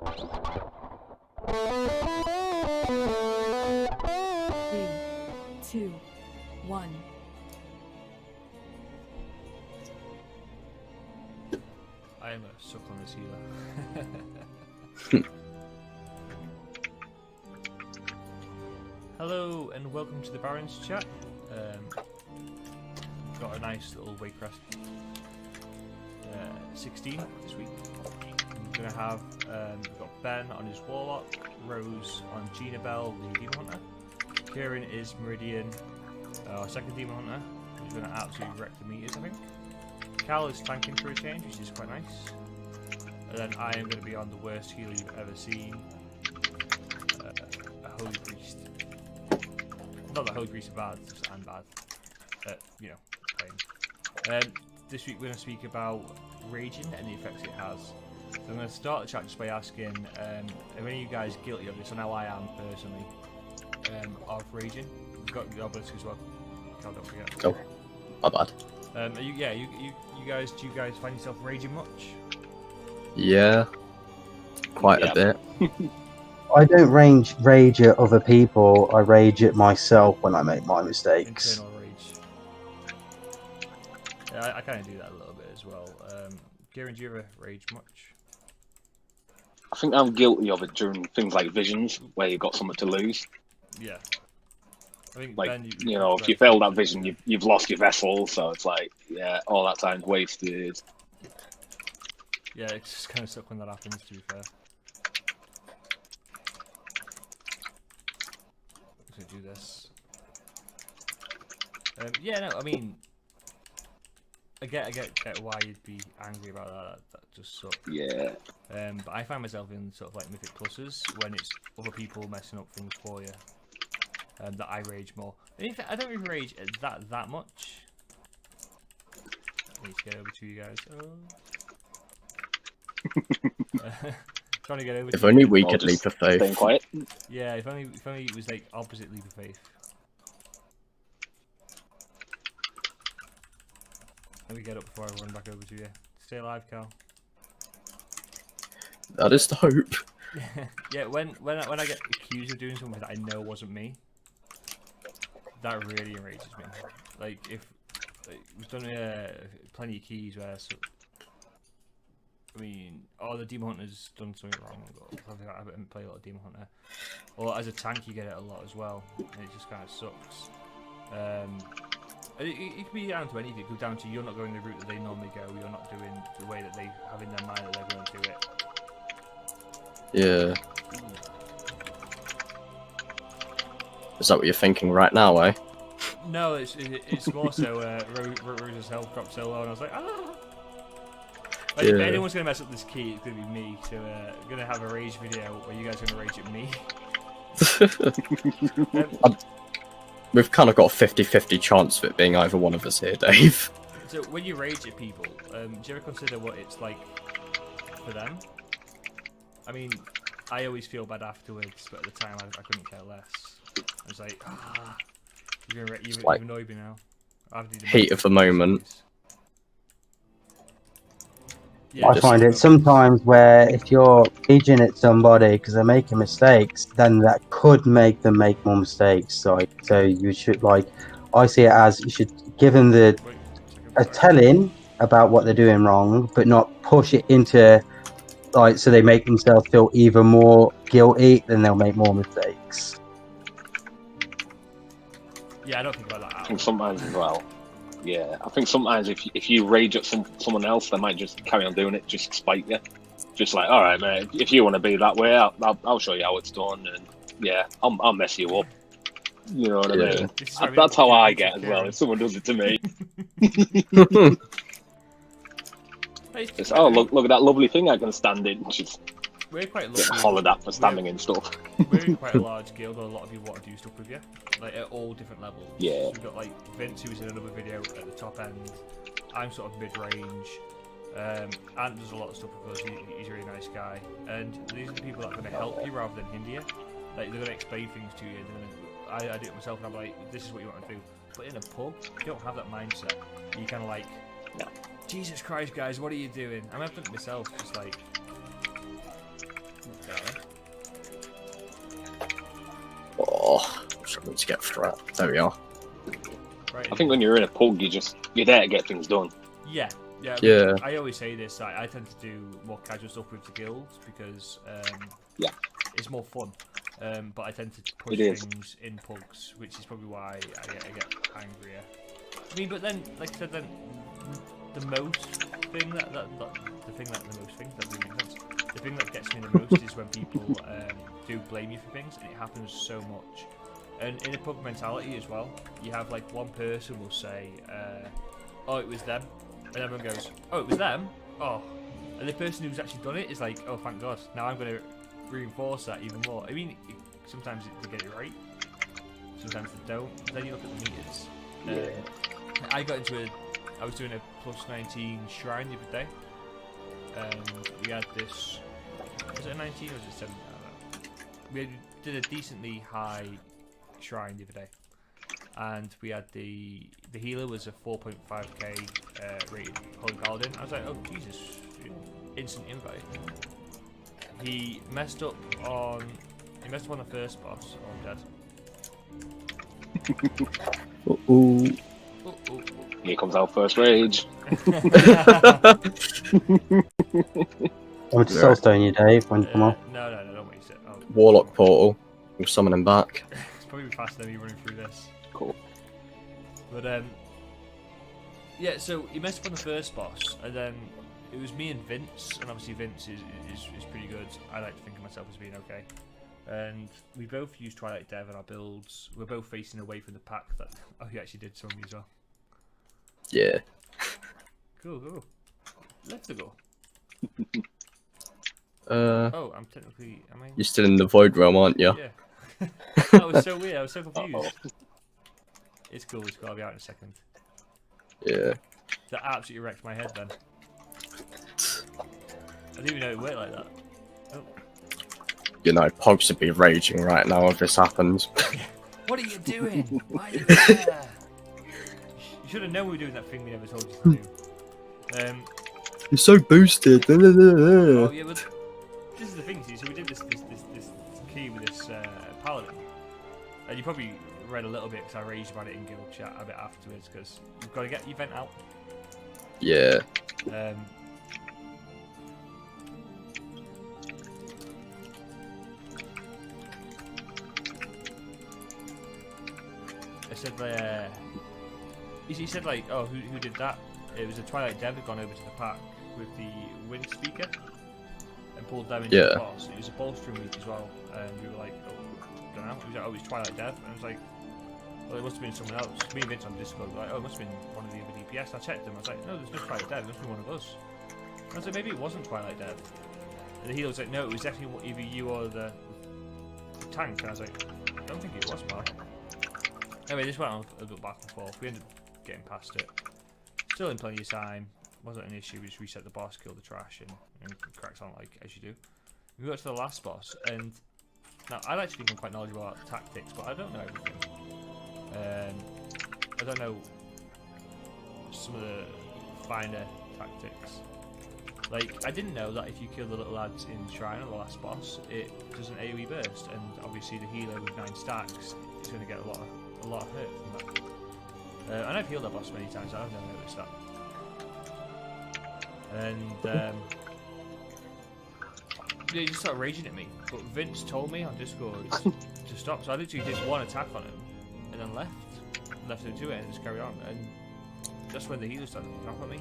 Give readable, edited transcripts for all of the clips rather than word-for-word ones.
Three, two, one. I am a suck on this healer. Hello and welcome to the Barrens chat. Got a nice little Waycrest 16 this week. We're gonna have we've got Ben on his Warlock, Rose on Gina Bell, the Demon Hunter. Kieran is Meridian, our second Demon Hunter. He's gonna absolutely wreck the meters, I think. Cal is tanking for a change, which is quite nice. And then I am going to be on the worst healer you've ever seen, a Holy Priest. Not that Holy Priest is bad, just I'm bad. You know, playing. This week we're going to speak about raging and the effects it has. So I'm going to start the chat just by asking, are any of you guys guilty of this? I know I am personally, of raging. We've got the obelisk as well. Cal, don't forget. Oh, my bad. You guys, do you guys find yourself raging much? Yeah, quite a bit. I don't rage at other people. I rage at myself when I make my mistakes. Internal rage. Yeah, I kind of do that a little bit as well. Kieran, do you ever rage much? I think I'm guilty of it during things like visions, where you've got something to lose. Yeah. I think Like, Ben, you know, if you fail that vision, you've lost your vessel, so it's like, yeah, all that time's wasted. Yeah, it's just kind of suck when that happens, to be fair. Let's do this. Yeah, no, I mean, I get why you'd be angry about that. That just sucks. Yeah. But I find myself in sort of like mythic pluses when it's other people messing up things for you. That I rage more. I don't even rage that much. I need to get over to you guys. Trying to get over. If to only you. we could leap of Staying faith. quiet. Yeah, if only it was like opposite leap of faith. Let me get up before I run back over to you. Stay alive, Cal. That is the hope. Yeah, when I get accused of doing something that I know wasn't me, that really enrages me. Like if we've done plenty of keys where, I mean, the Demon Hunter's done something wrong. I haven't played a lot of Demon Hunter. Or as a tank, you get it a lot as well, and it just kind of sucks. It could be down to anything. It could go down to you're not going the route that they normally go. You're not doing the way that they have in their mind that they're going to do it. Yeah. Is that what you're thinking right now, eh? No, it's more so Rose's health dropped so low, and I was like, ah. Like, if anyone's gonna mess up this key, it's gonna be me. So I'm gonna have a rage video where you guys are gonna rage at me. We've kind of got a 50-50 chance of it being either one of us here, Dave. So when you rage at people, do you ever consider what it's like for them? I mean, I always feel bad afterwards, but at the time I couldn't care less. I was like, you've like annoyed me now. Heat of the moment. Yeah, I find it sometimes where if you're raging at somebody because they're making mistakes, then that could make them make more mistakes. So you should, like, I see it as you should give them a telling about what they're doing wrong, but not push it into, like, so they make themselves feel even more guilty, then they'll make more mistakes. Yeah, I don't think about that. I think sometimes as well. Yeah, I think sometimes if you rage at someone else, they might just carry on doing it just to spite you. Just like, all right, man, if you want to be that way, I'll show you how it's done, and yeah, I'll mess you up. You know what I mean? That's how I get as well. If someone does it to me, it's, oh look at that lovely thing I can stand in. Just we're quite get hollered at for standing in stuff. We're in quite a large guild where a lot of people want to do stuff with you, like at all different levels. Yeah. So we've got like Vince, who's in another video at the top end. I'm sort of mid-range. Ant does a lot of stuff with us. He's a really nice guy, and these are the people that are going to help you rather than hinder you. Like, they're going to explain things to you. I do it myself, and I'm like, this is what you want to do. But in a pub, you don't have that mindset. You kind of like, no. Jesus Christ, guys, what are you doing? I've done it myself, just like, want to get through it. There we are. Right. I think when you're in a pub, you're there to get things done. Yeah. Yeah. Yeah. I always say this. I tend to do more casual stuff with the guilds because Yeah. it's more fun. But I tend to push It is. things in pugs, which is probably why I get angrier. I mean, but then, like I said, then the most thing that the thing that gets me the most is when people do blame you for things, and it happens so much. And in a pub mentality as well, you have like one person will say, "Oh, it was them," and everyone goes, "Oh, it was them." Oh, and the person who's actually done it is like, "Oh, thank God! Now I'm going to reinforce that even more." I mean, sometimes they get it right, sometimes they don't. Then you look at the meters. I was doing a plus 19 shrine the other day, and we had this. Was it a 19 or was it 17? I don't know. We did a decently high shrine the other day, and we had the healer was a 4.5k rated holy paladin. I was like, oh Jesus, instant invite. He messed up on the first boss. Oh, I'm dead. Ooh. Here comes our first rage. I'm going to soulstone you, Dave, when you come off. No, don't waste it. Oh, Warlock portal. We'll summon him back. It's probably faster than me running through this. Cool. But yeah. So he messed up on the first boss, and then it was me and Vince, and obviously Vince is pretty good. I like to think of myself as being okay. And we both used Twilight Dev in our builds. We're both facing away from the pack. That he actually did some of me as well. Yeah. Cool. Let's go. Oh, I'm technically. Am I? You're still in the void realm, aren't you? Yeah. That was so weird. I was so confused. It's cool. I'll be out in a second. Yeah. That absolutely wrecked my head then. I didn't even know it worked like that. Oh. You know, Pogs would be raging right now if this happens. What are you doing? Why are you there? You should have known we were doing that thing we never told you to do. You're so boosted. Oh yeah, but this is the thing. See, so we did this key with this paladin, and you probably read a little bit because I raged about it in guild chat a bit afterwards because you've got to get your vent out. Yeah. I said, he said like, oh, who did that? It was a Twilight Dev had gone over to the pack with the wind speaker and pulled them into the boss. It was a bolstering week as well, and we were like, oh, don't know. He was like, oh, it's Twilight Dev, and I was like, well, it must have been someone else. Me and Vince on Discord were like, oh, it must have been one of the other DPS. I checked them. I was like, no, there's no Twilight Dev. It must be one of us. And I was like, maybe it wasn't Twilight Dev. And the healer was like, no, it was definitely either you or the tank. And I was like, I don't think it was, Mark. Anyway, this went on a little back and forth. We ended up getting past it. Still in plenty of time. Wasn't an issue. We just reset the boss, killed the trash, and cracked on like as you do. We got to the last boss, and now I like to think I'm quite knowledgeable about tactics, but I don't know everything. I don't know some of the finer tactics. Like, I didn't know that if you kill the little lads in Shrine on the last boss, it does an AoE burst, and obviously the healer with 9 stacks is going to get a lot of hurt from that. And I've healed that boss many times, I've never noticed that. And he just started raging at me, but Vince told me on Discord to stop, so I literally did one attack on him, and then left him to it, and just carried on. And that's when the healer started to come at me.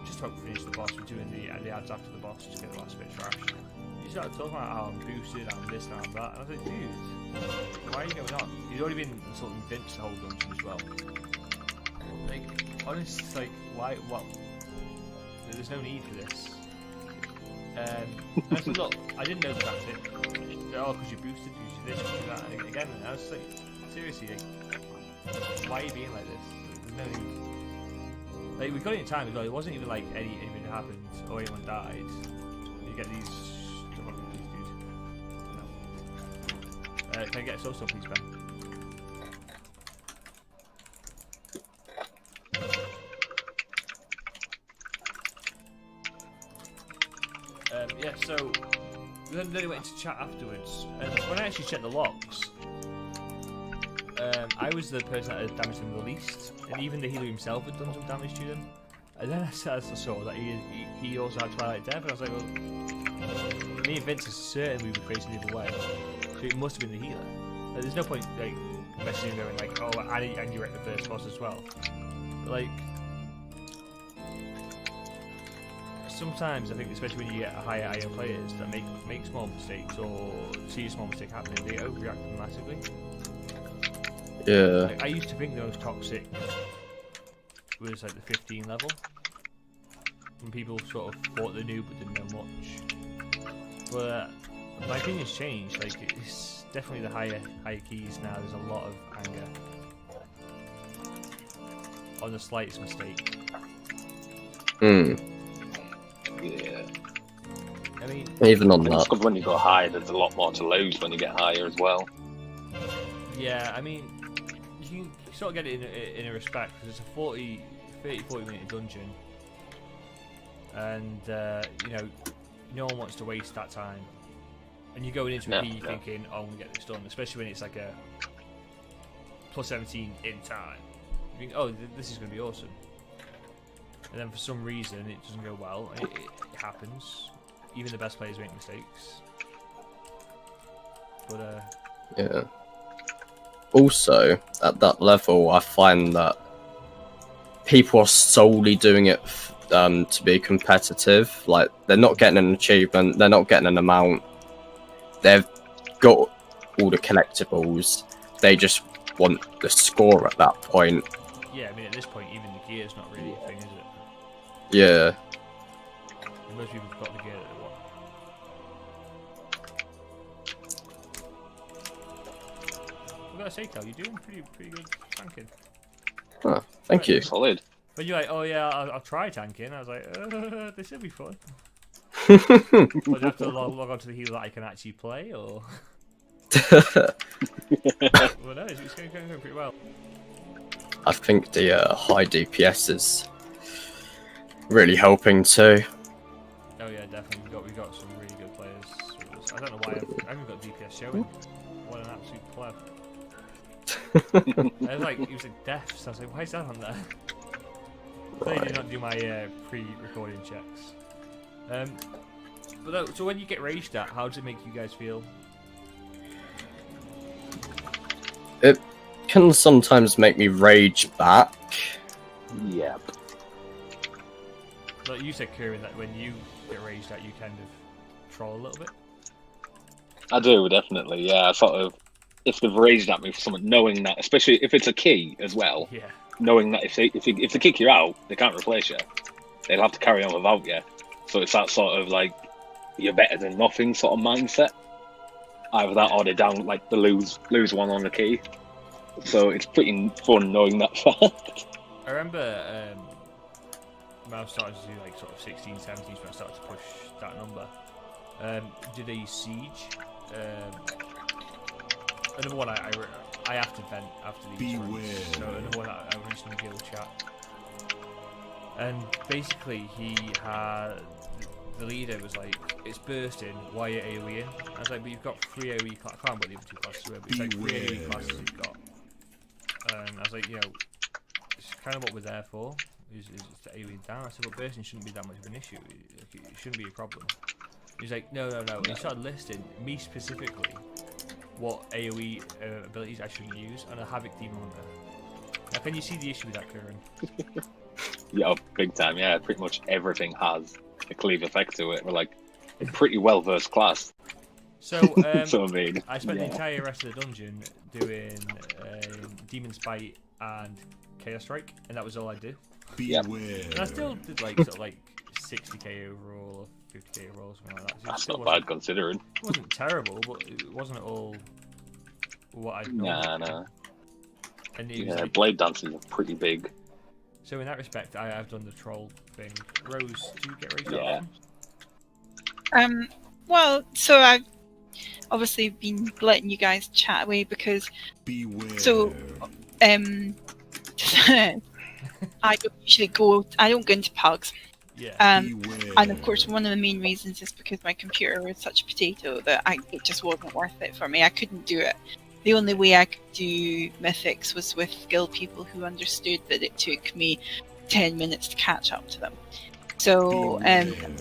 Just to finish the boss, we're doing the ads after the boss, just get the last bit of trash. He started talking about how I'm boosted, I'm this, and I'm that, and I was like, dude, why are you going on? He's already been insulting Vince the whole dungeon as well. Like, honestly, like, why, what? There's no need for this. And I said, look, I didn't know the tactic. Oh, because you're boosted, you this, you that, and again, and I was like, seriously, like, why are you being like this? There's no need. Like, we got it in time as well. It wasn't even like anything happened or anyone died. You get these. Come on, please, dude. No. Can I get a soul stone, please, Ben? Yeah, so then they went into chat afterwards, and when I actually checked the logs, I was the person that had damaged them the least, and even the healer himself had done some damage to them. And then I saw that he also had Twilight Death, and I was like, well, me and Vince are certain we were facing the other way, so it must have been the healer. Like, there's no point like messaging going like, oh, and you were at the first boss as well. But, like, sometimes I think, especially when you get higher IO players that make small mistakes or see a small mistake happening, they overreact massively. Yeah. Like, I used to think the most toxic was like the 15 level, when people sort of thought they knew but didn't know much. But my opinion's changed. Like, it's definitely the higher keys now. There's a lot of anger on the slightest mistake. Hmm. Yeah. I mean, Even on It's that. because when you go higher, there's a lot more to lose when you get higher as well. yeah, I mean, you can sort of get it in a respect, because it's a 40 minute dungeon, and you know, no one wants to waste that time. And you're going into a key thinking, oh, I'm gonna get this done, especially when it's like a plus 17 in time. You think, oh, this is gonna be awesome. And then for some reason it doesn't go well. It happens. Even the best players make mistakes. But Yeah. Also, at that level, I find that people are solely doing it to be competitive. Like, they're not getting an achievement, they're not getting an amount. They've got all the collectibles. They just want the score at that point. yeah, I mean, at this point, even the gear's not really a thing, is it? Yeah. And most people have got the gear that they want. I've got to say, Cal, you're doing pretty good tanking. Oh, thank you. Solid. But you're like, oh yeah, I'll try tanking. I was like, this will be fun. I But do I have to log onto the healer that I can actually play, or? Well, no, it's going pretty well. think the high DPS is really helping too. Oh yeah, definitely. We got some really good players. I don't know why I haven't got DPS showing. What an absolute pleb. I was like, he was like deaf, so I was like, why is that on there? They did not do my pre-recording checks. But no, so when you get raged at, how does it make you guys feel? It can sometimes make me rage back. Yep. Like you said, Kieran, that when you get raged at, you kind of troll a little bit. I do, definitely, yeah. Sort of, if they've raged at me for something, knowing that, especially if it's a key as well, Yeah. knowing that if they kick you out, they can't replace you. They'll have to carry on without you. So it's that sort of like, you're better than nothing sort of mindset. Either that or they're down, like, the lose one on the key. So it's pretty fun knowing that fact. I remember when I was starting to do like sort of 16, 17, when I started to push that number. Did a siege. Another one I have to vent after these runs. So another one I released in the guild chat. And basically the leader was like, it's bursting, why are you AoEing? I was like, but you've got 3 AoE classes, I can't remember what the other 2 classes were, but it's like 3 AoE classes you've got. And I was like, you know, it's kind of what we're there for, is to AoE down. I said, but bursting shouldn't be that much of an issue, it shouldn't be a problem. He's like, no. And he started listing, me specifically, what AoE abilities I shouldn't use, and a Havoc Demon Hunter. Now, can you see the issue with that, Kieran? Yeah, big time, yeah. Pretty much everything has a cleave effect to it. We're like a pretty well versed class. So, So I mean, I spent the entire rest of the dungeon doing Demon Spite and Chaos Strike, and that was all I did. And I still did like sort of like 60k overall or 50k overall, something like that. So that's not bad considering. It wasn't terrible, but it wasn't at all what I'd Nah. And it was Yeah, like, blade dancing are pretty big. so in that respect, I have done the troll thing. Rose, do you get raised Yeah. up? Well, so I've obviously been letting you guys chat away because so I don't usually I don't go into pugs. Yeah. And of course one of the main reasons is because my computer was such a potato that it just wasn't worth it for me. I couldn't do it. the only way I could do mythics was with skilled people who understood that it took me 10 minutes to catch up to them. So,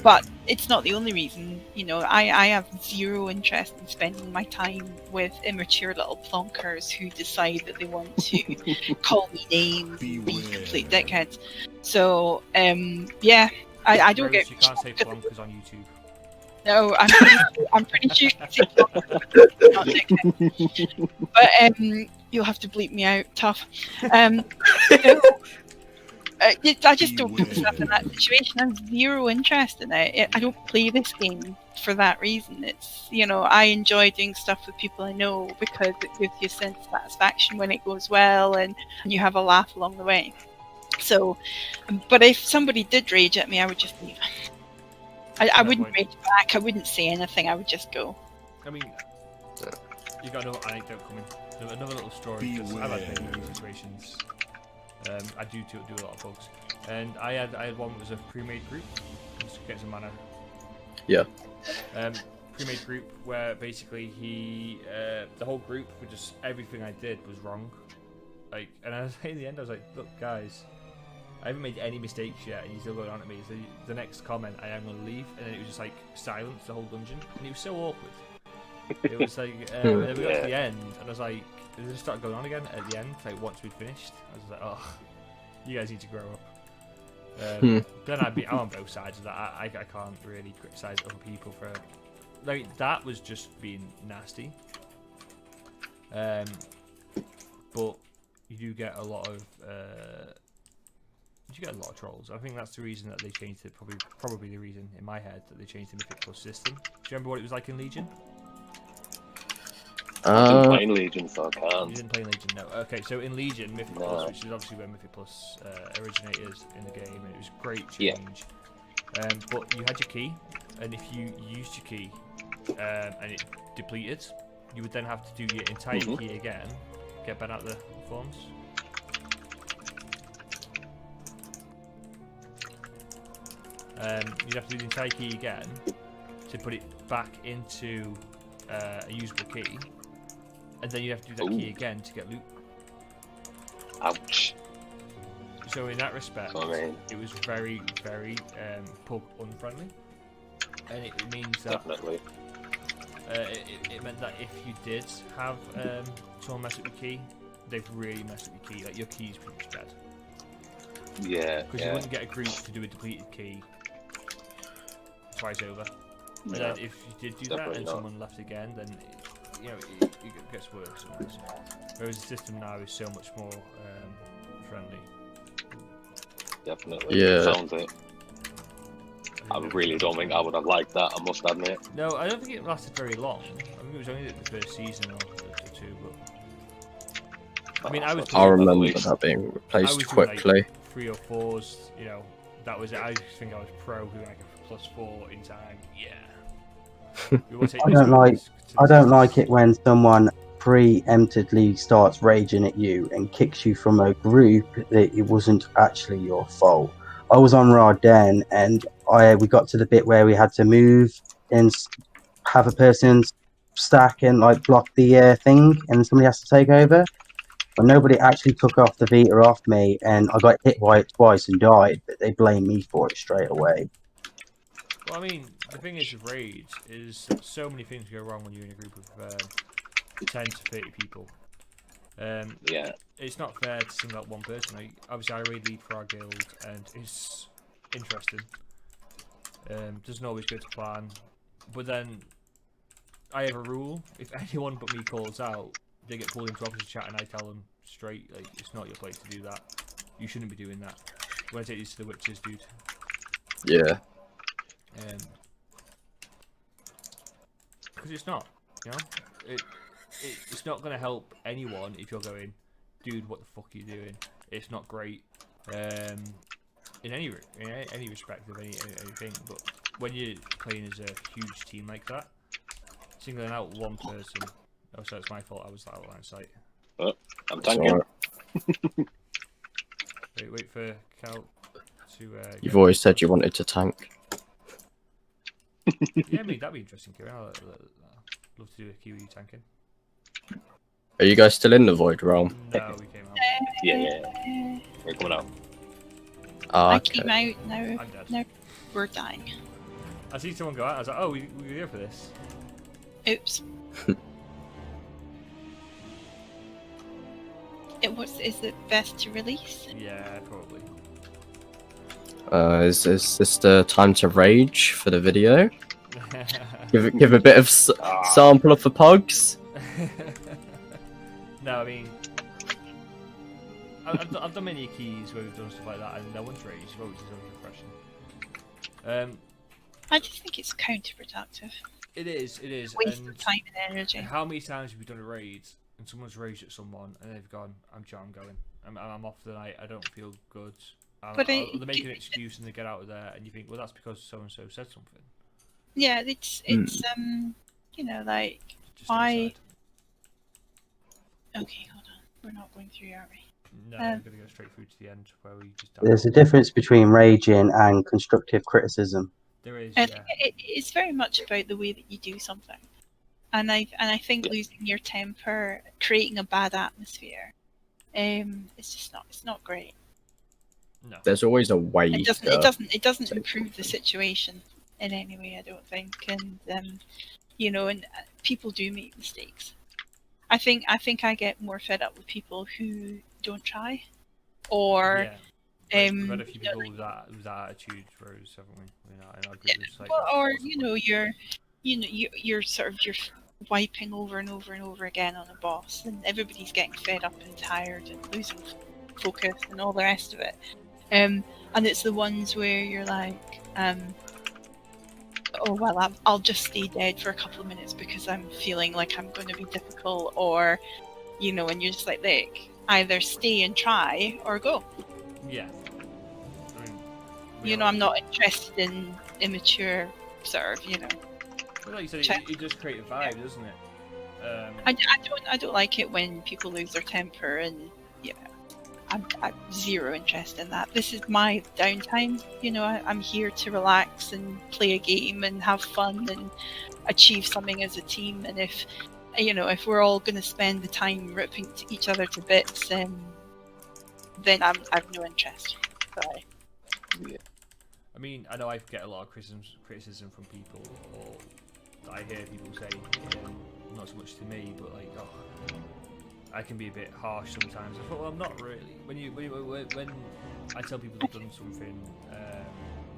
but it's not the only reason. You know, I have zero interest in spending my time with immature little plonkers who decide that they want to call me names and be complete dickheads. So, yeah, I don't Rose, get. you can't say plonkers on YouTube. No, I'm pretty sure you can say plonkers, not dickheads. But you'll have to bleep me out. Tough. So, I just don't put myself in that situation. I'm zero interest in it. I don't play this game for that reason. It's, you know, I enjoy doing stuff with people I know because it gives you a sense of satisfaction when it goes well and you have a laugh along the way. So, but if somebody did rage at me, I would just leave. I wouldn't rage back. I wouldn't say anything. I would just go. I mean, you got another anecdote coming. Another little story. I've had many situations. I do a lot of bugs, and I had one that was a pre-made group. Just to get some mana. Yeah. Pre-made group where basically the whole group were just everything I did was wrong. Like, and I was in the end, I was like, look, guys, I haven't made any mistakes yet, and you're still going on at me. So the next comment, I am going to leave, and then it was just like silence the whole dungeon, and it was so awkward. It was like, and then we got to the end, and I was like, it just started going on again at the end, like once we'd finished. I was like, oh, you guys need to grow up. Then I'm on both sides of that. I can't really criticize other people for, like, that was just being nasty. But you do get a lot of trolls. I think that's the reason that they changed it. Probably the reason in my head that they changed the Mythic Plus system. Do you remember what it was like in Legion? I didn't play in Legion, so I can't. You didn't play in Legion, no. Okay, so in Legion, Mythic Plus, which is obviously where Mythic Plus originated in the game, and it was a great change. Yeah. But you had your key, and if you used your key and it depleted, you would then have to do your entire key again, get back out the forms. You'd have to do the entire key again to put it back into a usable key. And then you have to do that key again to get loot. Ouch. So in that respect, it was very, very pub unfriendly. And it means that it meant that if you did have someone mess up your key, they've really messed up your key. Like, your key's pretty much dead. Yeah. Because you wouldn't get a group to do a depleted key twice over. And then if you did do that and someone left again, then it gets worse and worse. Whereas the system now is so much more friendly. Definitely. Yeah. Sounds it. I really don't think I would have liked that, I must admit. No, I don't think it lasted very long. I think it was only the first season or two, but... I mean, I remember that being replaced quickly. Like 3 or 4s, you know, that was it. I think I was pro doing like a +4 in time. Yeah. I don't like it when someone preemptively starts raging at you and kicks you from a group that it wasn't actually your fault. I was on Raden and we got to the bit where we had to move and have a person stack and like block the thing, and somebody has to take over. But nobody actually took off the Vita off me, and I got hit by it twice and died, but they blamed me for it straight away. Well, I mean, the thing is with Rage is so many things go wrong when you're in a group of 10 to 30 people. Yeah. It's not fair to single out one person. Like, obviously, I raid lead for our guild, and it's interesting. Doesn't always go to plan. But then, I have a rule. If anyone but me calls out, they get pulled into officer chat, and I tell them straight, like, it's not your place to do that. You shouldn't be doing that. When I take these to the witches, dude. Yeah. Because it's not, you know? It's not going to help anyone if you're going, dude, what the fuck are you doing? It's not great in any respect of anything. But when you're playing as a huge team like that, singling out one person, oh, so it's my fault. I was out of line of sight. Oh, I'm tanking. Wait for Cal to. You've always said you wanted to tank. Yeah, I mean that'd be interesting, Kieran. I'd love to do a Kiwi tanking. Are you guys still in the Void Realm? No, we came out. Yeah. We're coming out. Ah, I okay. came out now. I'm dead. Now we're dying. I see someone go out. I was like, oh, we were here for this. Oops. Is it best to release? Yeah, probably. Is this the time to rage for the video? Give a bit of sample of the pugs. No, I mean, I've done many keys where we've done stuff like that, and no one's raged, which is refreshing. I just think it's counterproductive. It is. Waste And of time and energy. how many times have we done a raid and someone's raged at someone and they've gone, I'm going. I'm off the night. I don't feel good. But they make an excuse and they get out of there, and you think, well, that's because so and so said something. Yeah, it's you know, like Just why? inside. Okay, hold on. We're not going through, are we? No, we're gonna go straight through to the end where we just. There's a difference between raging and constructive criticism. There is. I Yeah. think it's very much about the way that you do something, and I think losing your temper, creating a bad atmosphere, it's just not. It's not great. No. There's always a way. It doesn't improve the situation in any way, I don't think. And you know, and people do make mistakes. I think I get more fed up with people who don't try, or Yeah. We've had a few people with that attitude, Rose, haven't we? In our group, it's like, or you know, you're sort of you're wiping over and over and over again on a boss, and everybody's getting fed up and tired and losing focus and all the rest of it. And it's the ones where you're like, oh well, I'll just stay dead for a couple of minutes because I'm feeling like I'm going to be difficult, or you know, and you're just like, look, either stay and try or go. Yeah. I mean, You know, I'm not interested in immature sort of, you know. Well, like you said, it does create a vibe, doesn't it? I don't like it when people lose their temper, and yeah, I'm zero interest in that. This is my downtime. You know, I'm here to relax and play a game and have fun and achieve something as a team. And if you know, if we're all going to spend the time ripping each other to bits, then I've no interest. Sorry. Yeah. I mean, I know I get a lot of criticism from people, or I hear people say, not so much to me, but like, oh, I can be a bit harsh sometimes. I thought, well, I'm not really. When I tell people they've done something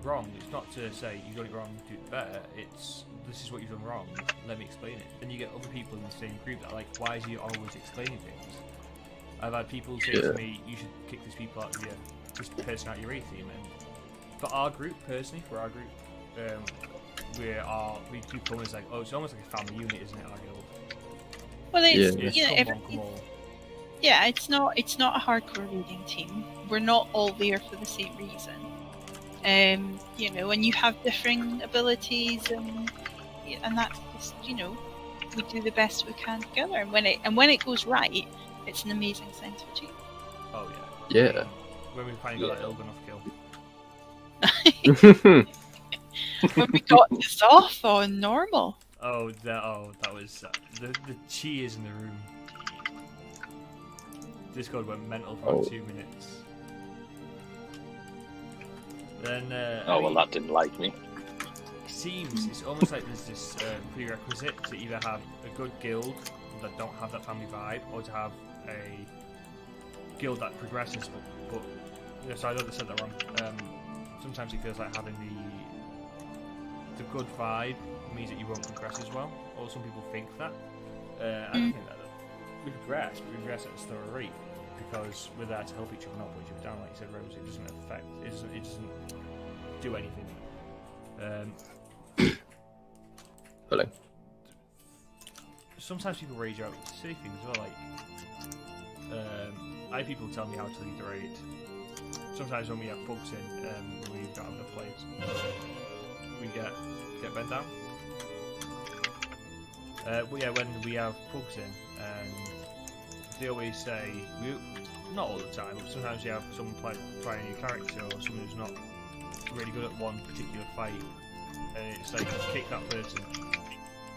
wrong, it's not to say you got it wrong, do it better. It's this is what you've done wrong. Let me explain it. And you get other people in the same group that are like, why is he always explaining things? I've had people say to me, you should kick these people out of this person out of your A team. And for our group, personally, we do come as like, oh, it's almost like a family unit, isn't it? Our guild. Well, it's you know, come on. yeah, it's not a hardcore raiding team. We're not all there for the same reason. You know, and you have differing abilities, and that's just, you know, we do the best we can together. And when it goes right, it's an amazing sense of achievement. Oh yeah. Yeah. When we finally got that Ilganoff kill. When we got this off on normal. Oh, that was the cheers in the room. Discord went mental for 2 minutes. Then. Oh well, that didn't like me. It seems it's almost like there's this prerequisite to either have a good guild that don't have that family vibe, or to have a guild that progresses. But you know, so I know they said that wrong. Sometimes it feels like having the good vibe means that you won't progress as well, or some people think that. I don't think that. We progress, but we progress at a slower rate because we're there to help each other, not put each other down. Like you said, Rose, it doesn't affect. It doesn't do anything. Really? Sometimes people rage out silly things as well. Like I have people tell me how to lead the raid. Sometimes when we have bugs in, we've got enough players. We get bent down. But yeah, when we have bugs in, and they always say, not all the time, but sometimes you have someone trying a new character, or someone who's not really good at one particular fight, and it's like, kick that person.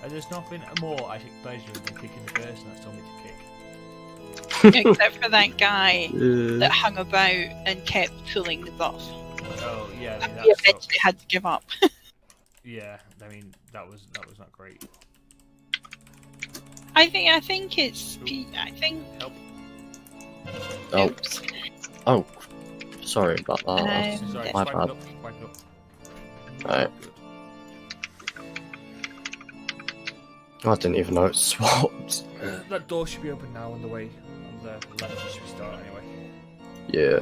And there's nothing more I take pleasure in than kicking the person that's told me to kick. except for that guy that Yeah. hung about and kept pulling the buff. Oh yeah, I mean, He that eventually sucks. had to give up. Yeah, I mean that was not great. I think it's. I think. Help. Oh, Oops. oh, sorry about that. Sorry, My swipe bad. it up. Swipe it up. Right. Good. I didn't even know it swapped. That door should be open now on the way. On the left, should we start anyway? Yeah.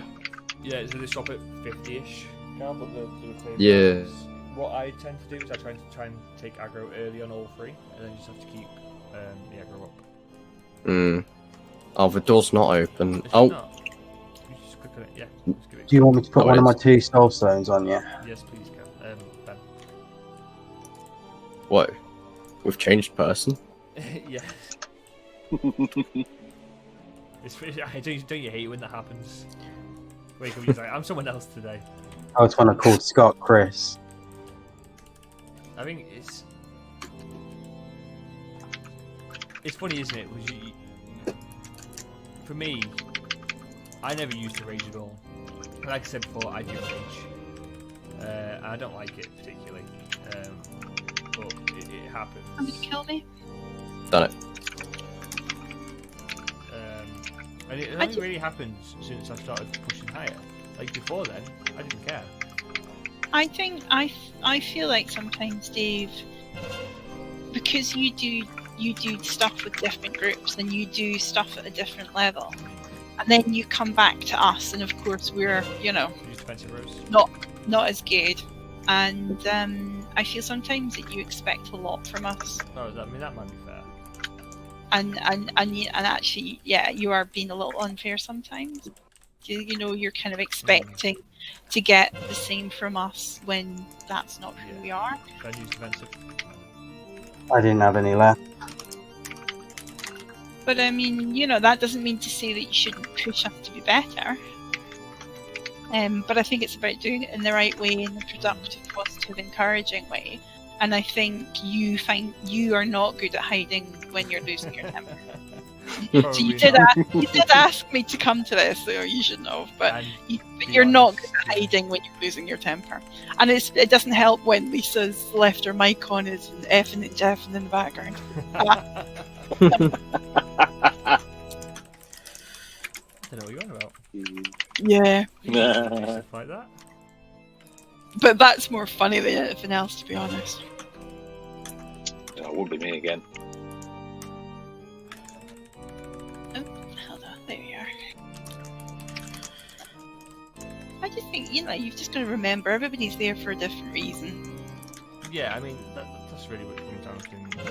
Yeah, so they stop at 50-ish now, but the claim Yeah. is- What I tend to do is I try and take aggro early on all three, and then you just have to keep the aggro up. Oh, the door's not open. Is it Oh, not? You just click on it. Yeah. Just give it Do you want me to put Oh, one of my it's- 2 soul stones on you? Yes, please, Cal. Ben. whoa. We've changed person. Yeah. It's pretty, don't you hate when that happens? Wake up, he's like, I'm someone else today. I was one I called Scott Chris. I think it's funny, isn't it? Because for me, I never used to rage at all. Like I said before, I do rage. And I don't like it particularly. But it happens. Somebody kill me. Done it. And it only really happens since I started pushing higher. Like before then, I didn't care. I think I feel like sometimes, Dave, because you do stuff with different groups and you do stuff at a different level, and then you come back to us, and of course we're Use defensive rows. not as good, and I feel sometimes that you expect a lot from us, Oh, that might be fair. and actually, yeah, you are being a little unfair sometimes. You're kind of expecting to get the same from us when that's not who we are. Ben use defensive. I didn't have any left. But I mean, that doesn't mean to say that you shouldn't push us to be better. But I think it's about doing it in the right way, in the productive, positive, encouraging way. And I think you find you are not good at hiding when you're losing your temper. So you did ask me to come to this, so you shouldn't have. But you're not good at hiding when you're losing your temper. And it doesn't help when Lisa's left her mic on and effing and jeffing in the background. I don't know what you're on about. Yeah. Stuff like that. But that's more funny than anything else, to be honest. That would be me again. Oh, hold on. There we are. I just think, you've just got to remember everybody's there for a different reason. Yeah, I mean that's really what it comes down to. Isn't it?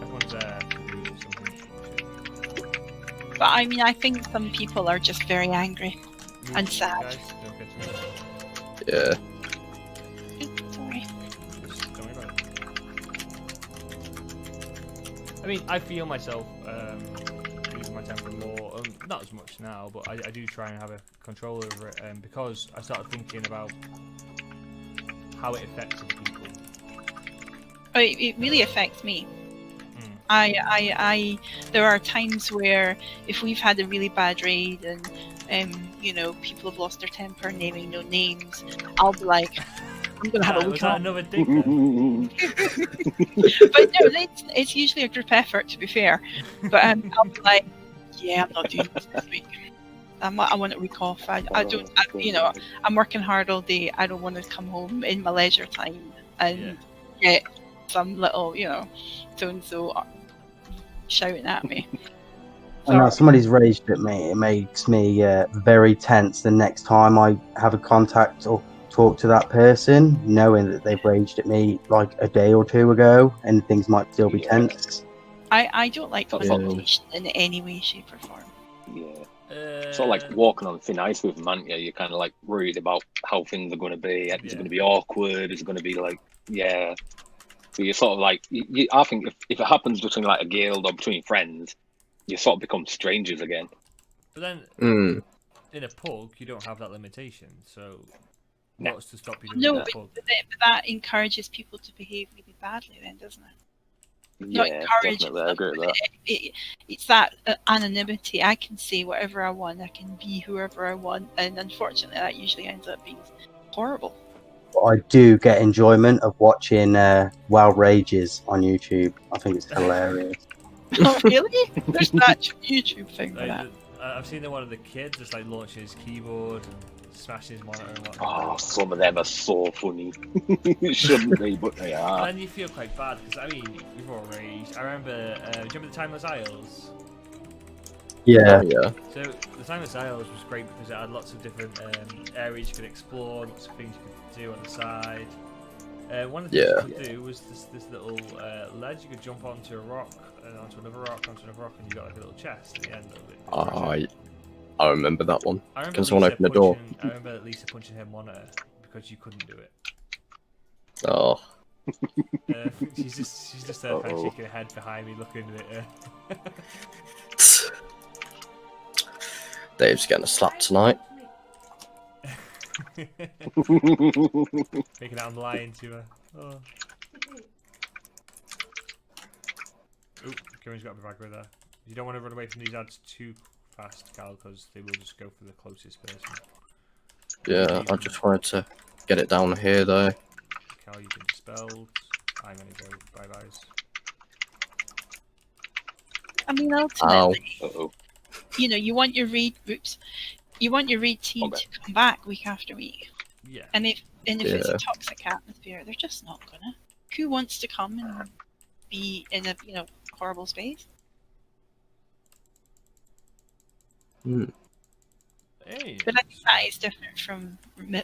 Everyone's there to do something. But I mean, I think some people are just very angry and sad. Guys, don't get to me. Yeah. Oops, sorry. Just don't worry about it. I mean, I feel myself losing my temper more. Not as much now, but I do try and have a control over it, because I started thinking about how it affects other people. Oh, it really affects me. There are times where if we've had a really bad raid and people have lost their temper, naming no names, I'll be like, I'm gonna have a Was look that at. another dig then? But no, it's usually a group effort, to be fair. But I'll be like, yeah, I'm not doing this week. I want to week off. I'm working hard all day. I don't want to come home in my leisure time and get some little, so and so shouting at me. And now somebody's raged at me. It makes me very tense the next time I have a contact or talk to that person, knowing that they've raged at me like a day or two ago, and things might still be tense. I don't like confrontation in any way, shape, or form. Yeah. Sort of like walking on thin ice with them, aren't you? You're kind of like worried about how things are going to be. Is it going to be awkward? Is it going to be like, So you're sort of like, I think if it happens between like a guild or between friends, you sort of become strangers again. But then, in a pug, you don't have that limitation. So, what's to stop you doing No, that but pug? that encourages people to behave really badly, then, doesn't it? not Yeah, encourage definitely, I agree with that. it's that anonymity. I can say whatever I want. I can be whoever I want, and unfortunately, that usually ends up being horrible. I do get enjoyment of watching Wild Rages on YouTube. I think it's hilarious. Oh, really? There's an actual YouTube thing for Like, that. I've seen one of the kids just like launching his keyboard and smashing his monitor and whatnot. Oh, some of them are so funny. Shouldn't they, but they are. And then you feel quite bad because I mean, we've all raged. I remember, do you remember the Timeless Isles? Yeah. Yeah. So the Timeless Isles was great because it had lots of different areas you could explore, lots of things you could do on the side. One of the things you could do was this little ledge. You could jump onto a rock and onto another rock, and you got like a little chest at the end of it. I remember that one. I remember Can someone open the door? I remember Lisa punching her monitor because you couldn't do it. Oh. She's just kind of shaking her head behind me, looking at it. Dave's getting a slap tonight. Thinking I'm lying to her. Oh. Oop, Kieran's got a bag with her. You don't want to run away from these ads too fast, Cal, because they will just go for the closest person. Yeah, I just wanted to get it down here though. Cal, you've been dispelled. I'm gonna go bye-byes. I mean, ultimately, Uh-oh. you know, you want your raid groups, you want your raid team to come back week after week. Yeah. And if it's a toxic atmosphere, they're just not gonna. Who wants to come and be in a horrible space? Hey. But I think that is different from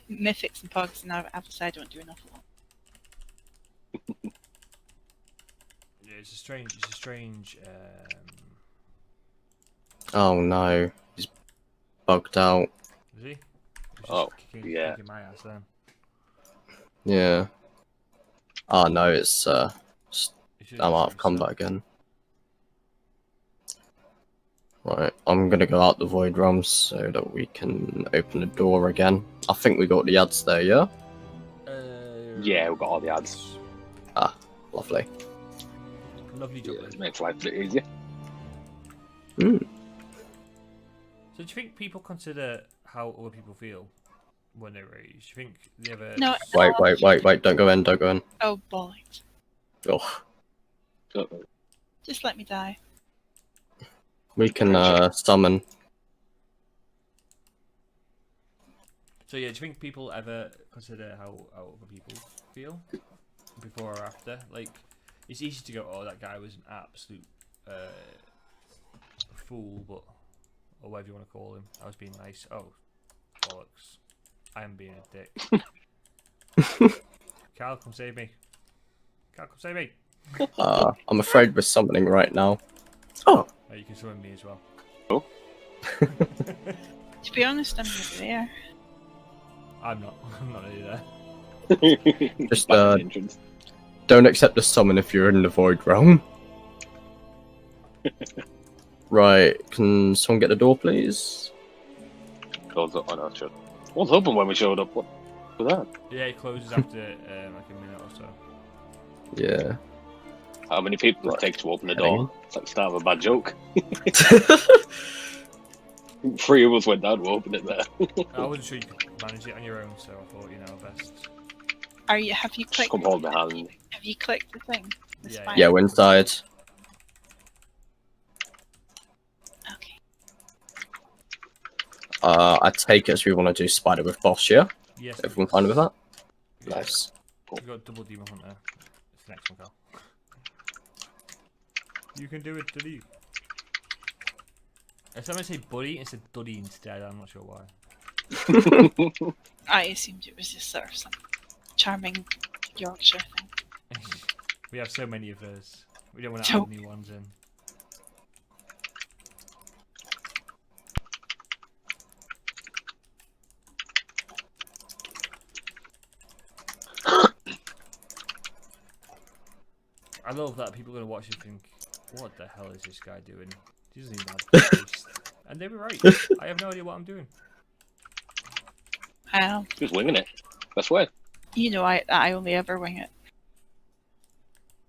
mythics and pugs, and obviously I don't do enough of them. Yeah, it's a strange. Oh no, he's bugged out. Is he? He's just Oh, yeah. kicking my ass then. Yeah. Oh no, it's He should I'm out of just combat again. Right, I'm gonna go out the void realms so that we can open the door again. I think we got the ads there, yeah? Yeah, we've got all the ads. Ah, lovely. Lovely job. Yeah, it makes life a bit easier. Hmm. So do you think people consider how other people feel when they rage? Do you think they ever... No. Wait, don't go in, don't go in. Oh bollocks! Oh, Uh-oh. Just let me die. we can summon. So yeah, do you think people ever consider how other people feel before or after? Like, it's easy to go, oh, that guy was an absolute fool, but or whatever you want to call him. I was being nice. Oh, bollocks! I am being a dick. Cal, come save me. Cal, come save me. I'm afraid we're summoning right now. Oh. You can summon me as well. Oh. To be honest, I'm never there. I'm not. I'm not really there. Just Back in the entrance. don't accept the summon if you're in the void realm. Right, can someone get the door, please? Close up. Oh no, sure. What's open when we showed up? What was that? Yeah, it closes after like a minute or so. Yeah. How many people does it take to open the door? It's like the start of a bad joke. 3 of us went down to open it there. I wasn't sure you could manage it on your own, so I thought, you know, best. Have you Just clicked? come hold my hand. Have you clicked the thing? The Yeah, spider? Yeah, we're inside. Okay. I take it as we want to do spider with boss, yeah? Yes. Everyone fine with that? Yeah. Nice. We've got double demon hunter. It's the next one, Cal. You can do it, Duddy. If someone say buddy instead of Duddy instead, I'm not sure why. I assumed it was just sort of some charming Yorkshire thing. We have so many of those. We don't want to So- add new ones in. I love that people are going to watch and think, what the hell is this guy doing? He doesn't even have taste. And they were right. I have no idea what I'm doing. Just winging it. Best way. You know, I only ever wing it.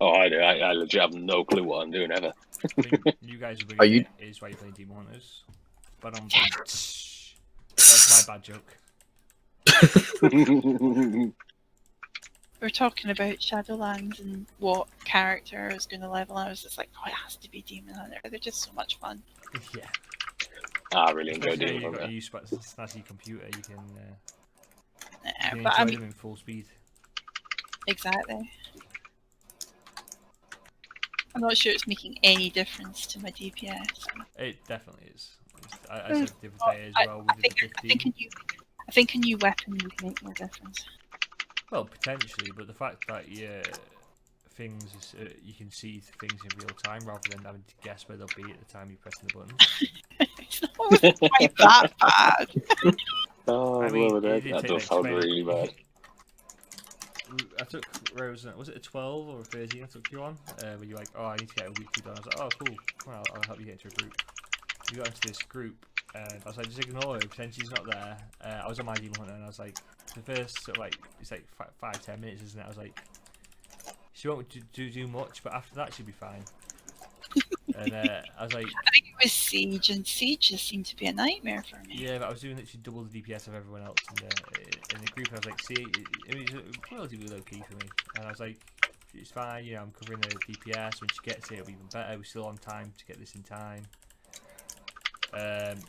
Oh, I do. I legit have no clue what I'm doing ever. I mean, you guys are Are you- it is why you're playing Demon Hunters. But that's my bad joke. We're talking about Shadowlands and what character is going to level. And I was just like, oh, it has to be Demon Hunter. They're just so much fun. Yeah. I really enjoy Especially doing you've got a that. use snazzy computer, you can But I enjoy mean, them in full speed. exactly. I'm not sure it's making any difference to my DPS. It definitely is. I said the other day as well. I We think, did I the think 15. I think a new weapon would make more difference. Well, potentially, but the fact that things is, you can see things in real time rather than having to guess where they'll be at the time you press the button. It's not always quite that bad. Oh, I mean, Lord, it that did does take, like, sound 20 really bad. I took Rose, was it a 12 or a 13 I took you on? Where you're like, oh, I need to get a weekly done. I was like, oh, cool. Well, I'll help you get into a group. We got into this group, and I was like, just ignore her, pretend she's not there. I was on my Demon Hunter, and I was like, the first, sort of like, it's like 5-10 minutes, isn't it? I was like, she won't do much, but after that, she'll be fine. And I was like, I think it was Siege, and Siege just seemed to be a nightmare for me. yeah, but I was doing literally double the DPS of everyone else in the group, and I was like, see, it was relatively low key for me, and I was like, it's fine, you know, I'm covering the DPS. When she gets it, it'll be even better. We're still on time to get this in time. And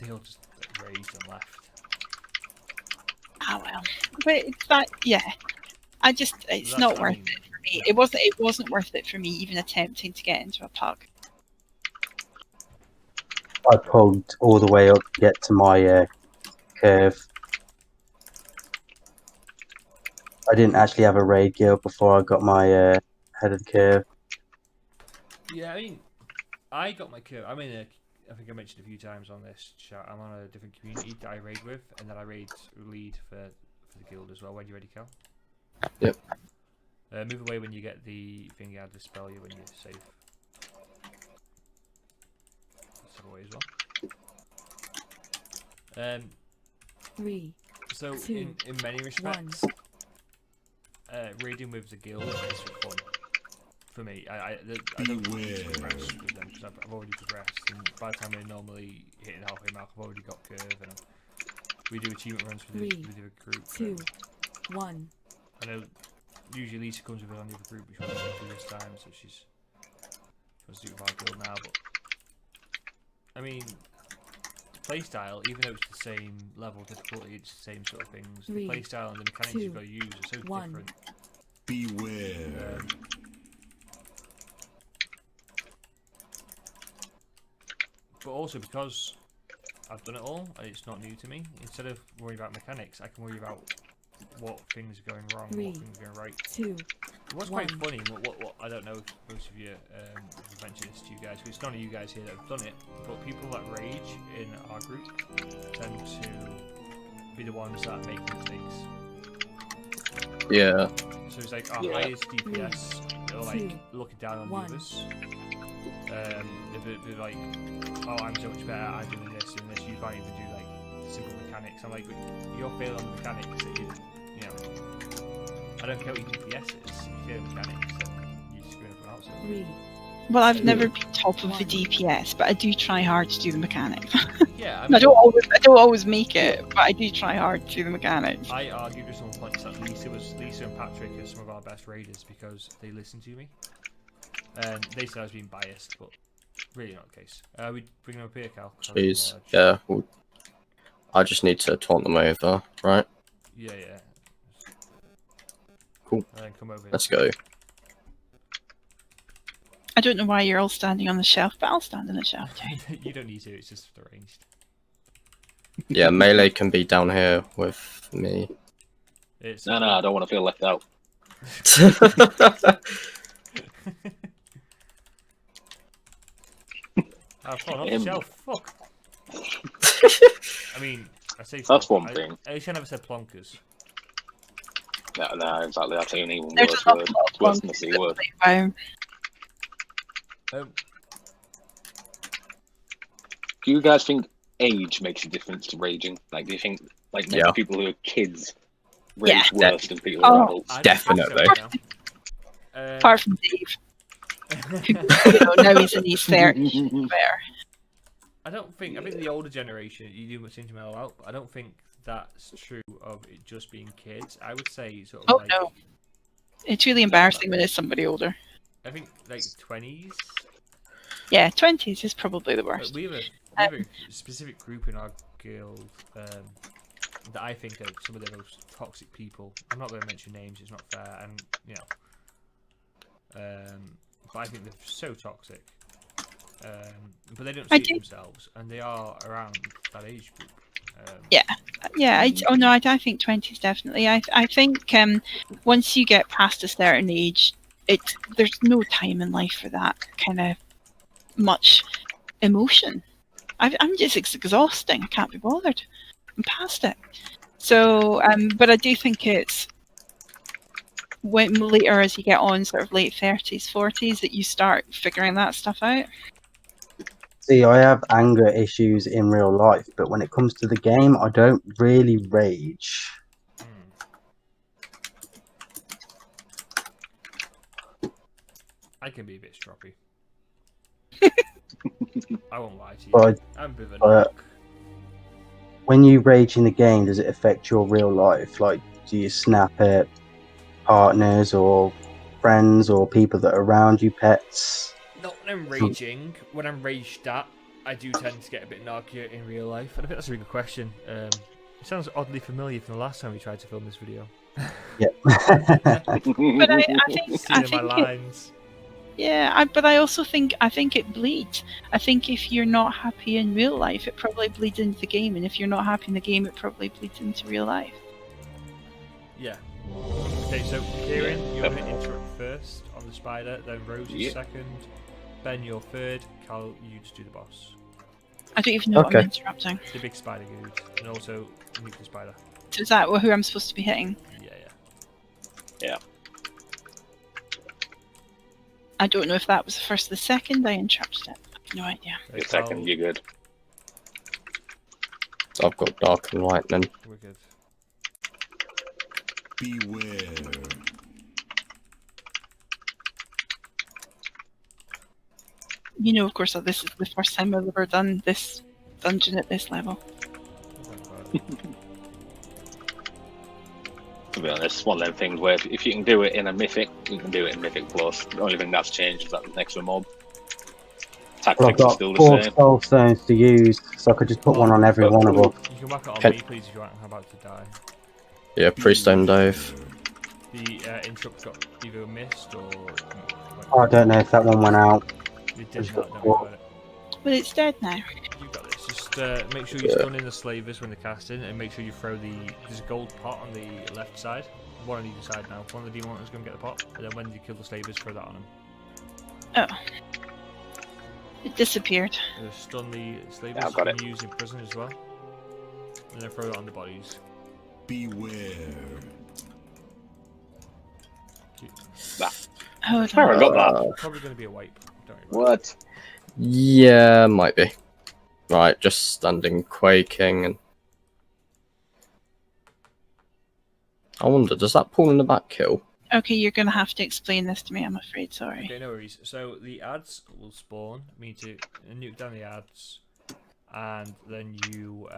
they all just raged and left. Ah well, but it's that, yeah. It's That's not what I worth mean. it for me. It wasn't worth it for me even attempting to get into a pug. I pulled all the way up to get to my curve. I didn't actually have a raid guild before I got my head of the curve. Yeah, I mean, I got my curve. I'm in a. I think I mentioned a few times on this chat. I'm on a different community that I raid with, and then I raid lead for the guild as well. When you ready, Cal? Yep. Move away when you get the thing you had to spell you when you save. Step away as well. 3, So 2, in many respects, raiding with the guild is fun. For me, I don't progress with them because I've already progressed, and by the time we're normally hitting the halfway mark, I've already got curve, and we do achievement runs with the group. 2, 1. I know usually Lisa comes with us on the other group, which we're going to do this time, so she wants to do with our guild now. But I mean, the playstyle, even though it's the same level of difficulty, it's the same sort of things. 3, the playstyle and the mechanics 2, you've got to use are so 1. different. Beware. But also because I've done it all and it's not new to me, instead of worrying about mechanics, I can worry about what things are going wrong, 3, what things are going right. 2, What's quite 1. funny, what I don't know if most of you have mentioned this to you guys, but it's none of you guys here that have done it, but people that rage in our group tend to be the ones that make mistakes. Yeah. So it's like our Yeah. highest DPS, they're like 2, looking down on 1. the others. They're like, oh, I'm so much better, I'm doing this and this, you can't even do like simple mechanics. I'm like, but you're failing on the mechanics that you know, I don't care what your DPS is, if you fail mechanics, then you're screwing everyone else up. 3, Well, I've never been top of the DPS, but I do try hard to do the mechanics. Yeah, I I mean, don't always make it, but I do try hard to do the mechanics. I argued with some points that Lisa and Patrick are some of our best raiders because they listen to me. And they said I was being biased, but really not the case. We bring them up here, Cal. 'Cause I have Please. some knowledge. Yeah. Well, I just need to taunt them over, right? Yeah. Cool. And then come over here. Let's go. I don't know why you're all standing on the shelf, but I'll stand on the shelf too. You don't need to, it's just arranged. Yeah, melee can be down here with me. It's No, I don't want to feel left out. I've fallen off the shelf. Fuck. I mean, I say That's fuck. one thing. At least I never said plonkers. No, exactly. That's an even There's worse an word. awful lot It's worse of than the ones C that word. play around. Do you guys think age makes a difference to raging? Like, do you think like maybe Yeah. people who are kids rage Yeah. worse than people who are Oh. adults? I don't think so Definitely. now. Apart from Dave, who, now he's in his 30s. Fair. I think the older generation, you do seem to mellow out, but I don't think that's true of it just being kids. I would say sort of Oh like, no, it's really embarrassing when it's somebody older. I think like 20s. Yeah, 20s is probably the Like, worst. we have a specific group in our guild that I think are some of the most toxic people. I'm not going to mention names; it's not fair, and but I think they're so toxic. But they don't see it themselves, and they are around that age group. Yeah. I think 20s definitely. I think once you get past a certain age, there's no time in life for that kind of much emotion. It's exhausting. I can't be bothered. I'm past it. So, but I do think it's when later as you get on, sort of late 30s, 40s, that you start figuring that stuff out. See, I have anger issues in real life, but when it comes to the game, I don't really rage. I can be a bit stroppy. I won't lie to you. But I'm a bit of a knock. when you rage in the game, does it affect your real life? Like, do you snap at partners or friends or people that are around you, pets? Not when I'm raging. When I'm raged at, I do tend to get a bit narkier in real life. And I think that's a really good question. It sounds oddly familiar from the last time we tried to film this video. Yep. But I Seeing my lines. But I also think it bleeds. I think if you're not happy in real life, it probably bleeds into the game, and if you're not happy in the game, it probably bleeds into real life. Yeah. Okay, so Kieran, you're going to interrupt first on the spider, then Rosie second, Ben you're third, Cal you just do the boss. I don't even know what I'm interrupting. The big spider dude, and also nuke the spider. So is that who I'm supposed to be hitting? Yeah. I don't know if that was the first or the second. I interrupted it. I have no idea. The second, you're good. So I've got dark and lightning. We're good. Beware. Of course, this is the first time I've ever done this dungeon at this level. To be honest, one of them things where if you can do it in a mythic, you can do it in Mythic Plus. The only thing that's changed is that the next mob. I've Tactics are got still the 4 same. soul stones to use, so I could just put one on every one of us. You can whack it on me, please, if you aren't about to die. Yeah, pre-stone Dave. The interrupt got either missed or... I don't know if that one went out. It did not, don't worry about it. Well, it's dead now. You got this. Just make sure you stun in the slavers when they're casting, and make sure you throw there's a gold pot on the left side. One on either side now. One of the demon hunters going to get the pot, and then when you kill the slavers, throw that on them. Oh. It disappeared. Stun the slavers Yeah, I've got you can use in prison as well. And then throw it on the bodies. Beware. Hold I on. got that. Probably going to be a wipe. Don't worry about What? Yeah, might be. Right, just standing quaking and... I wonder, does that pull in the back kill? Okay, you're going to have to explain this to me, I'm afraid, sorry. Okay, no worries. So the ads will spawn. I mean to nuke down the ads, and then you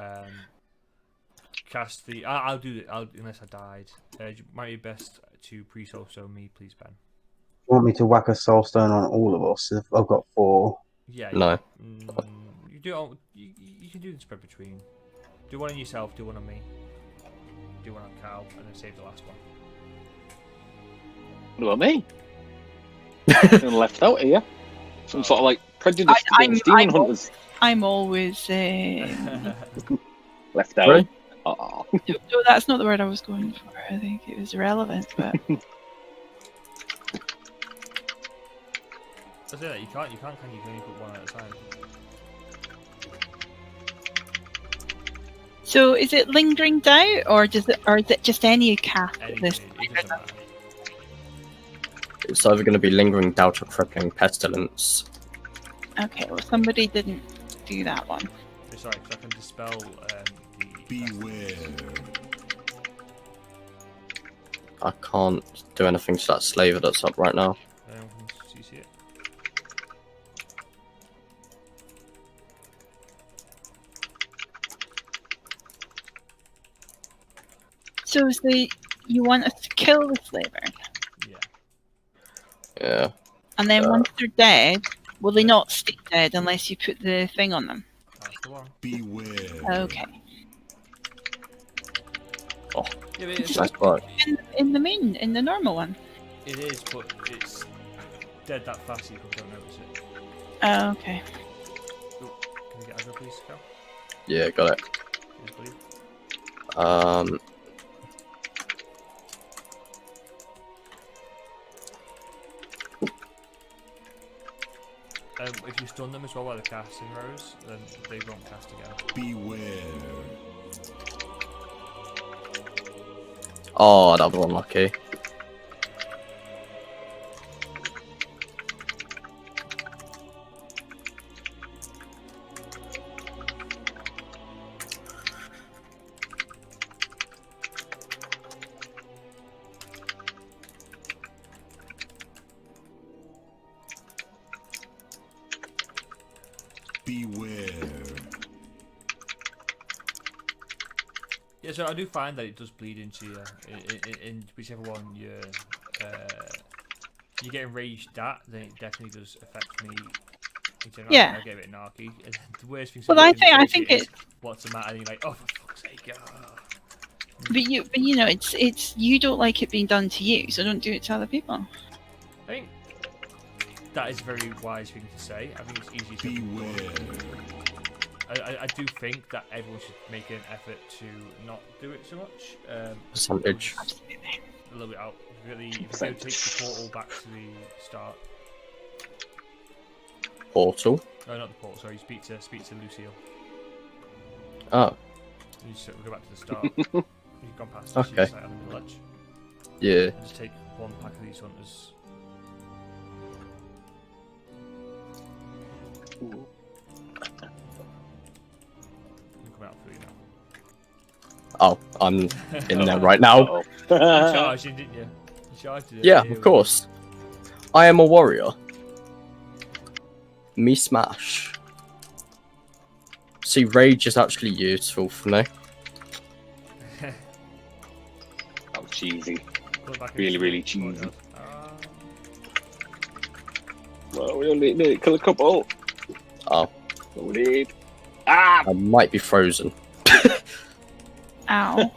cast the. I'll do it. Unless I died. It might be best to pre-soul stone me, please, Ben. You want me to whack a soul stone on all of us if I've got 4? Yeah. No. You do. You can do the spread between. Do one on yourself. Do one on me. Do one on Cal, and then save the last one. What about me? I'm left out here. Some sort of like prejudice against demon hunters. I'm always... Left out. Really? Aw. No, that's not the word I was going for. I think it was irrelevant, but... I say that you can't. You can only put one at a time. So is it lingering doubt, or is it just any cast at this Anything, point? it doesn't matter. It's either going to be lingering doubt or crippling pestilence. Okay, well somebody didn't do that one. Sorry, because I can dispel the. Beware. I can't do anything to that slaver that's up right now. Can CC it? So is you want us to kill the slaver, Yeah. Yeah. and then Uh, once they're dead, will they Yeah. not stay dead unless you put the thing on them? That's the one. Beware. Okay. Yeah, but Just nice work. in the normal one. it is, but it's dead that fast you don't notice it. Oh, okay. Oh, can I get aggro, please, Cal? Yeah, got it. Yes, buddy. If you stun them as well while they're casting rows, then they won't cast again. Beware. Oh, that was unlucky. Beware. Yeah, so I do find that it does bleed into you in whichever one you're getting raged at, then it definitely does affect me. In general. Yeah. I get a bit narky. And the worst thing. Well, I think is what's the matter? And you're like, oh, for fuck's sake! But you know, it's you don't like it being done to you, so don't do it to other people. I think that is a very wise thing to say. I think it's easy to. Beware. I do think that everyone should make an effort to not do it so much. Percentage. A little bit out. Really, if you go take the portal back to the start. Portal. No, not the portal. Sorry, speak to Lucille. Oh, You just go back to the start. You've gone past the Okay. site on the ledge. yeah. And just take one pack of these hunters. I'm coming out for you now. Oh, I'm in there right now. Uh-oh. You charged in, didn't you? You charged it. Yeah, Here of we course. I am a warrior. Me smash. See, rage is actually useful for me. go. That was cheesy. Go back Really, into really it. cheesy. Oh, Well, we only need to kill a couple. Oh, What we need. Ah! I might be frozen. Ow.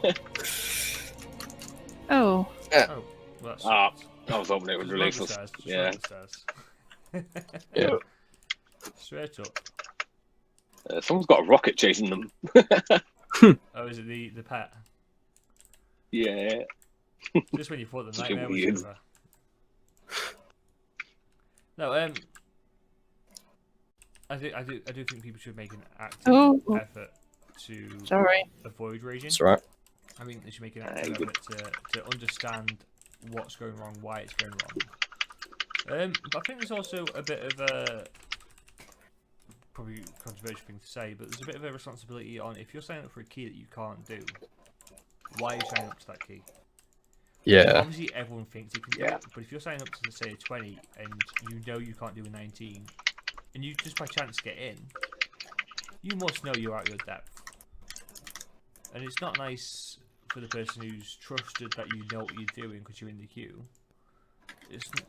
Oh. oh, well, that's Ah, I was hoping it would just release run the us. stairs, just Yeah. run the stairs. Yeah. Straight up. Someone's got a rocket chasing them. Oh, is it the pet? Yeah. Just when you thought the Such a nightmare was weird. over. No, I do think people should make an active Oh. effort to Sorry. avoid raging. That's right. I mean, they should make an active effort to understand what's going wrong, why it's going wrong. But I think there's also a bit of a probably controversial thing to say, but there's a bit of a responsibility on if you're signing up for a key that you can't do. Why are you signing up to that key? Yeah. Obviously, everyone thinks you can do Yeah. it, but if you're signing up to, say, a 20 and you know you can't do a 19, and you just by chance get in, you must know you're out your depth. And it's not nice for the person who's trusted that you know what you're doing because you're in the queue.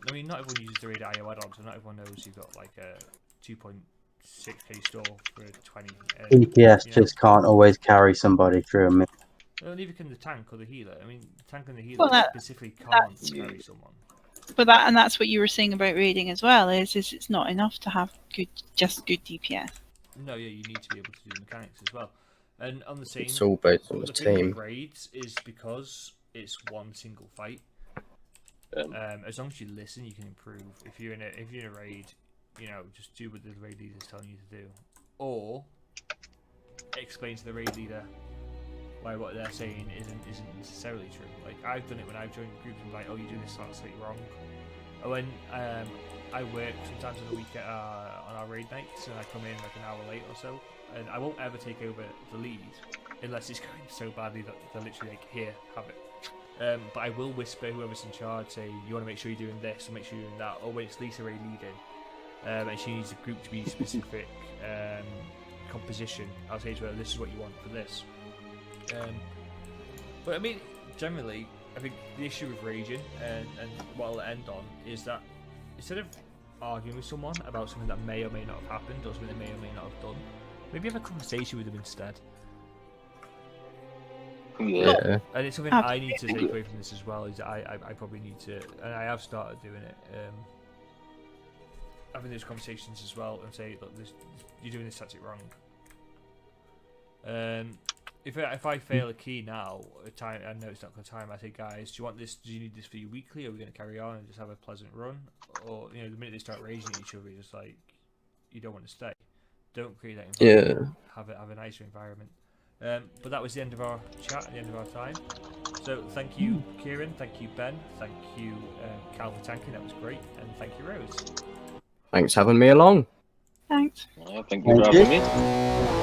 I mean, not everyone uses the raid IO add-on, so not everyone knows you've got like a 2.6k store for a 20. DPS you know. just can't always carry somebody through a minute. Well, neither can the tank or the healer. I mean, the tank and the healer Well, that- specifically can't that's- carry someone. But that's what you were saying about raiding as well. Is it's not enough to have just good DPS. No, yeah, you need to be able to do the mechanics as well. And on the same, It's all based on the thing team. with raids is because it's one single fight. As long as you listen, you can improve. If you're in a raid, you know, just do what the raid leader is telling you to do, or explain to the raid leader why what they're saying isn't necessarily true. Like I've done it when I've joined groups and like, oh, you do this slightly wrong. Or when I work sometimes on the week on our raid nights, and I come in like an hour late or so, and I won't ever take over the lead unless it's going so badly that they're literally like, here, have it. But I will whisper whoever's in charge, say you want to make sure you're doing this, or make sure you're doing that. Or when it's Lisa Ray leading, and she needs a group to be specific composition, I'll say to her, this is what you want for this. But I mean, generally, I think the issue with raging and what I'll end on is that instead of arguing with someone about something that may or may not have happened or something they may or may not have done, maybe have a conversation with them instead. Yeah. And it's something I need to take away from this as well, is that I probably need to, and I have started doing it, having those conversations as well and say, look, you're doing this tactic wrong. If I fail a key now, I know it's not good time, I say, guys, do you need this for you weekly, or are we going to carry on and just have a pleasant run? Or, the minute they start raging at each other, you're just like, you don't want to stay. Don't create that environment. Have a nicer environment. But that was the end of our chat, the end of our time. So thank you, Kieran, thank you, Ben, thank you, Cal, for tanking, that was great, and thank you, Rose. Thanks for having me along. Thanks. Thank you for having me.